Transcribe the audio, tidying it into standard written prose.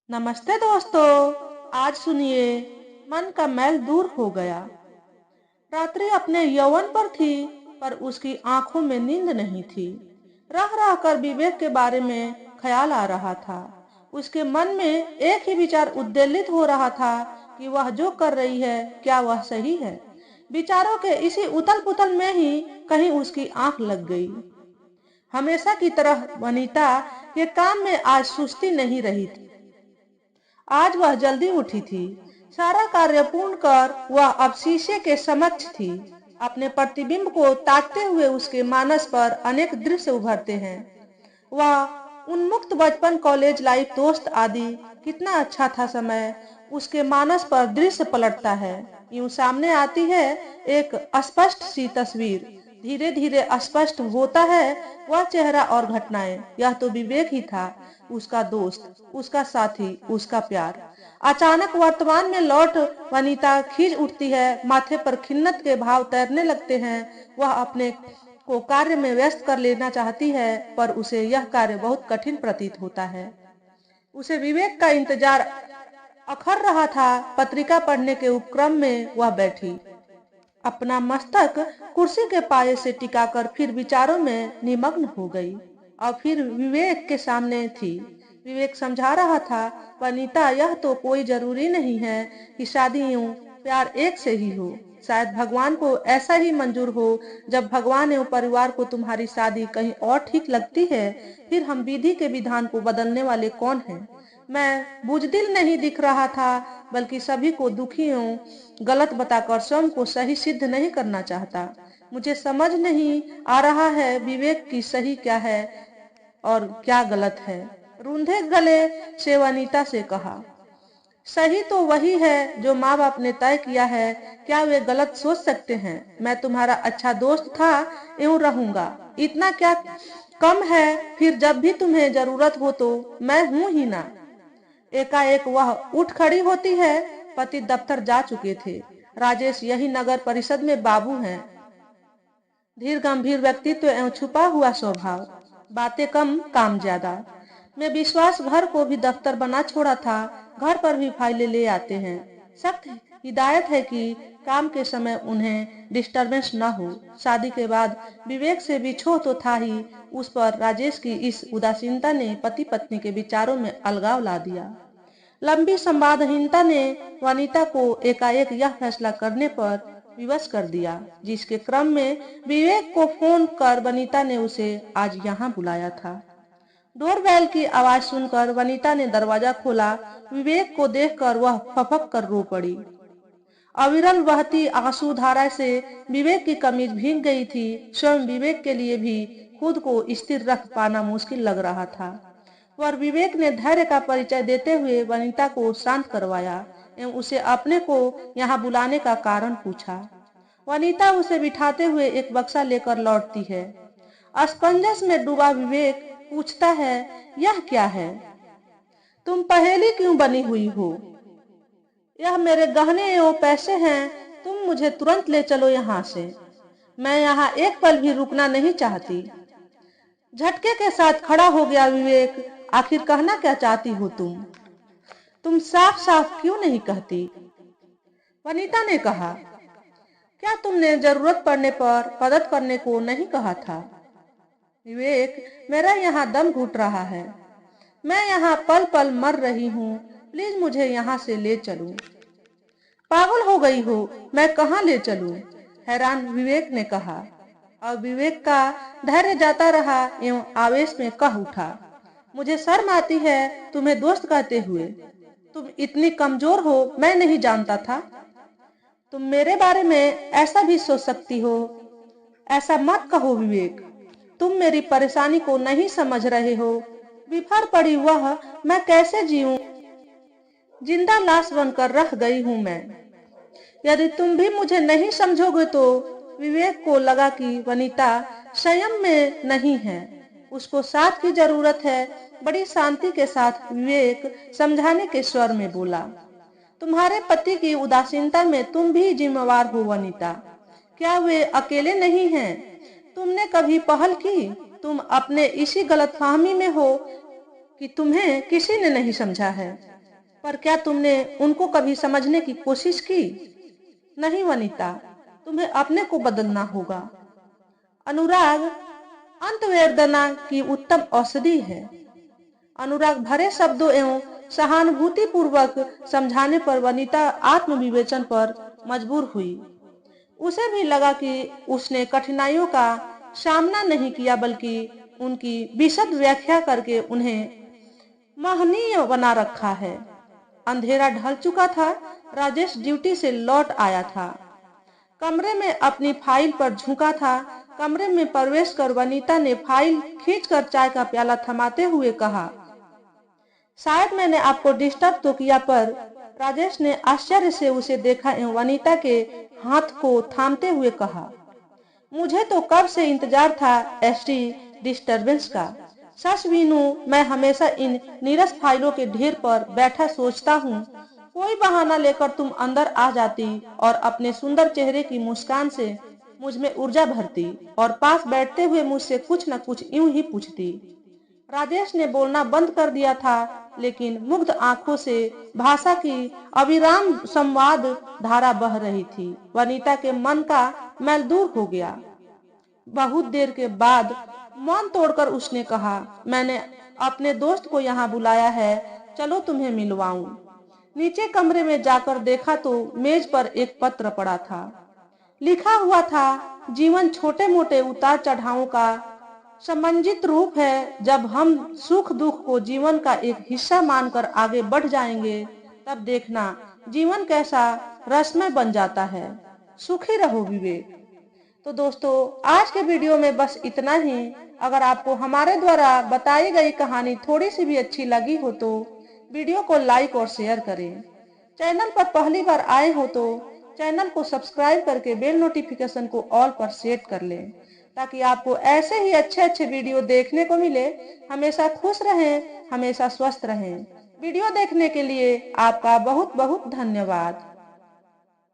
नमस्ते दोस्तों। आज सुनिए, मन का मैल दूर हो गया। रात्रि अपने यौवन पर थी, पर उसकी आंखों में नींद नहीं थी। रह रह कर विवेक के बारे में ख्याल आ रहा था। उसके मन में एक ही विचार उद्वेलित हो रहा था कि वह जो कर रही है क्या वह सही है। विचारों के इसी उथल पुथल में ही कहीं उसकी आंख लग गई। हमेशा की तरह वनीता के काम में आज सुस्ती नहीं रही थी। आज वह जल्दी उठी थी। सारा कार्य पूर्ण कर वह अब शीशे के समक्ष थी। अपने प्रतिबिंब को ताकते हुए उसके मानस पर अनेक दृश्य उभरते हैं। वह उन्मुक्त बचपन, कॉलेज लाइफ, दोस्त आदि, कितना अच्छा था समय। उसके मानस पर दृश्य पलटता है। यूं सामने आती है एक अस्पष्ट सी तस्वीर। धीरे धीरे स्पष्ट होता है वह चेहरा और घटनाएं। यह तो विवेक ही था, उसका दोस्त, उसका साथी, उसका प्यार। अचानक वर्तमान में लौट वनीता खींच उठती है। माथे पर खिन्नत के भाव तैरने लगते हैं। वह अपने को कार्य में व्यस्त कर लेना चाहती है, पर उसे यह कार्य बहुत कठिन प्रतीत होता है। उसे विवेक का इंतजार अखर रहा था। पत्रिका पढ़ने के उपक्रम में वह बैठी, अपना मस्तक कुर्सी के पाये से टिकाकर फिर विचारों में निमग्न हो गई। और फिर विवेक के सामने थी। विवेक समझा रहा था, वनीता, यह तो कोई जरूरी नहीं है कि शादी यूं प्यार एक से ही हो। शायद भगवान को ऐसा ही मंजूर हो। जब भगवान एवं परिवार को तुम्हारी शादी कहीं और ठीक लगती है, फिर हम विधि के विधान को बदलने वाले कौन हैं। मैं बुजदिल नहीं दिख रहा था, बल्कि सभी को दुखी एवं गलत बताकर स्वयं को सही सिद्ध नहीं करना चाहता। मुझे समझ नहीं आ रहा है विवेक की सही क्या है और क्या गलत है। रूंधे गले से वनीता से कहा, सही तो वही है जो माँ बाप ने तय किया है। क्या वे गलत सोच सकते हैं। मैं तुम्हारा अच्छा दोस्त था, यूं रहूंगा। इतना क्या कम है। फिर जब भी तुम्हें जरूरत हो तो मैं हूं ही ना। एकाएक वह उठ खड़ी होती है। पति दफ्तर जा चुके थे। राजेश यही नगर परिषद में बाबू हैं। धीर गंभीर व्यक्तित्व एवं छुपा हुआ स्वभाव। बातें कम, काम ज्यादा। मैं विश्वास घर को भी दफ्तर बना छोड़ा था। घर पर भी फाइलें ले आते हैं। सख्त हिदायत है कि काम के समय उन्हें डिस्टरबेंस न हो। शादी के बाद विवेक से बिछोह तो था ही, उस पर राजेश की इस उदासीनता ने पति पत्नी के विचारों में अलगाव ला दिया। लंबी संवादहीनता ने वनिता को एकाएक यह फैसला करने पर विवश कर दिया, जिसके क्रम में विवेक को फोन कर वनिता ने उसे आज यहाँ बुलाया था। डोरबेल की आवाज सुनकर वनिता ने दरवाजा खोला। विवेक को देखकर वह फफक कर रो पड़ी। अविरल बहती आंसू धारा से विवेक की कमीज भीग गई थी। स्वयं विवेक के लिए भी खुद को स्थिर रख पाना मुश्किल लग रहा था। पर विवेक ने धैर्य का परिचय देते हुए वनिता को शांत करवाया एवं उसे अपने को यहाँ बुलाने का कारण पूछा। वनिता उसे बिठाते हुए एक बक्सा लेकर लौटती है। असमंजस में डूबा विवेक पूछता है, यह क्या है। तुम पहेली क्यों बनी हुई हो। यह मेरे गहने एवं पैसे हैं। तुम मुझे तुरंत ले चलो यहाँ से। मैं यहाँ एक पल भी रुकना नहीं चाहती। झटके के साथ खड़ा हो गया विवेक। आखिर कहना क्या चाहती हो तुम साफ साफ क्यों नहीं कहती। वनीता ने कहा, क्या तुमने जरूरत पड़ने पर मदद करने को नहीं कहा था। विवेक, मेरा यहाँ दम घुट रहा है। मैं यहाँ पल पल मर रही हूँ। प्लीज मुझे यहाँ से ले चलो। पागल हो गई हो, मैं कहाँ ले चलूं? हैरान विवेक ने कहा। और विवेक का धैर्य जाता रहा एवं आवेश में कह उठा, मुझे शर्म आती है तुम्हें दोस्त कहते हुए। तुम इतनी कमजोर हो मैं नहीं जानता था। तुम मेरे बारे में ऐसा भी सोच सकती हो। ऐसा मत कहो विवेक। तुम मेरी परेशानी को नहीं समझ रहे हो। बिफर पड़ी वह मैं कैसे जीऊं। जिंदा लाश बनकर रह गई हूं मैं। यदि तुम भी मुझे नहीं समझोगे तो। विवेक को लगा कि वनिता संयम में नहीं है, उसको साथ की जरूरत है। बड़ी शांति के साथ विवेक समझाने के स्वर में बोला, तुम्हारे पति की उदासीनता में तुम भी जिम्मेवार हो वनिता। क्या वे अकेले नहीं हैं। तुमने कभी पहल की। तुम अपने इसी गलतफहमी में हो कि तुम्हें किसी ने नहीं समझा है। पर क्या तुमने उनको कभी समझने की कोशिश की? नहीं वनिता, तुम्हें अपने को बदलना होगा। अनुराग अंतवेदना की उत्तम औषधि है। अनुराग भरे शब्दों एवं सहानुभूति पूर्वक समझाने पर वनिता आत्मविवेचन पर मजबूर हुई। उसे भी लगा कि उसने कठिनाइयों का सामना नहीं किया, बल्कि उनकी विशद व्याख्या करके उन्हें महनीय बना रखा है। अंधेरा ढल चुका था। राजेश ड्यूटी से लौट आया था। कमरे में अपनी फाइल पर झुका था। कमरे में प्रवेश कर वनीता ने फाइल खींचकर चाय का प्याला थमाते हुए कहा, शायद मैंने आपको डिस्टर्ब तो किया, पर राजेश ने आश्चर्य से उसे देखा एवं वनीता के हाथ को थामते हुए कहा, मुझे तो कब से इंतजार था एसटी डिस्टरबेंस का। सच वीनू, मैं हमेशा इन नीरस फाइलों के ढेर पर बैठा सोचता हूँ, कोई बहाना लेकर तुम अंदर आ जाती और अपने सुंदर चेहरे की मुस्कान से मुझ में ऊर्जा भरती और पास बैठते हुए मुझसे कुछ न कुछ यूं ही पूछती। राजेश ने बोलना बंद कर दिया था, लेकिन मुग्ध आंखों से भाषा की अविराम संवाद धारा बह रही थी। वनीता के मन का मैल दूर हो गया। बहुत देर के बाद मौन तोड़कर उसने कहा, मैंने अपने दोस्त को यहाँ बुलाया है, चलो तुम्हें मिलवाऊं। नीचे कमरे में जाकर देखा तो मेज पर एक पत्र पड़ा था। लिखा हुआ था, जीवन छोटे मोटे उतार चढ़ावों का समंजित रूप है। जब हम सुख दुख को जीवन का एक हिस्सा मानकर आगे बढ़ जाएंगे, तब देखना जीवन कैसा रसमय बन जाता है। सुखी रहो विवेक। तो दोस्तों, आज के वीडियो में बस इतना ही। अगर आपको हमारे द्वारा बताई गई कहानी थोड़ी सी भी अच्छी लगी हो तो वीडियो को लाइक और शेयर करें। चैनल पर पहली बार आए हो तो चैनल को सब्सक्राइब करके बेल नोटिफिकेशन को ऑल पर सेट कर लें, ताकि आपको ऐसे ही अच्छे अच्छे वीडियो देखने को मिले। हमेशा खुश रहें, हमेशा स्वस्थ रहें। वीडियो देखने के लिए आपका बहुत बहुत धन्यवाद।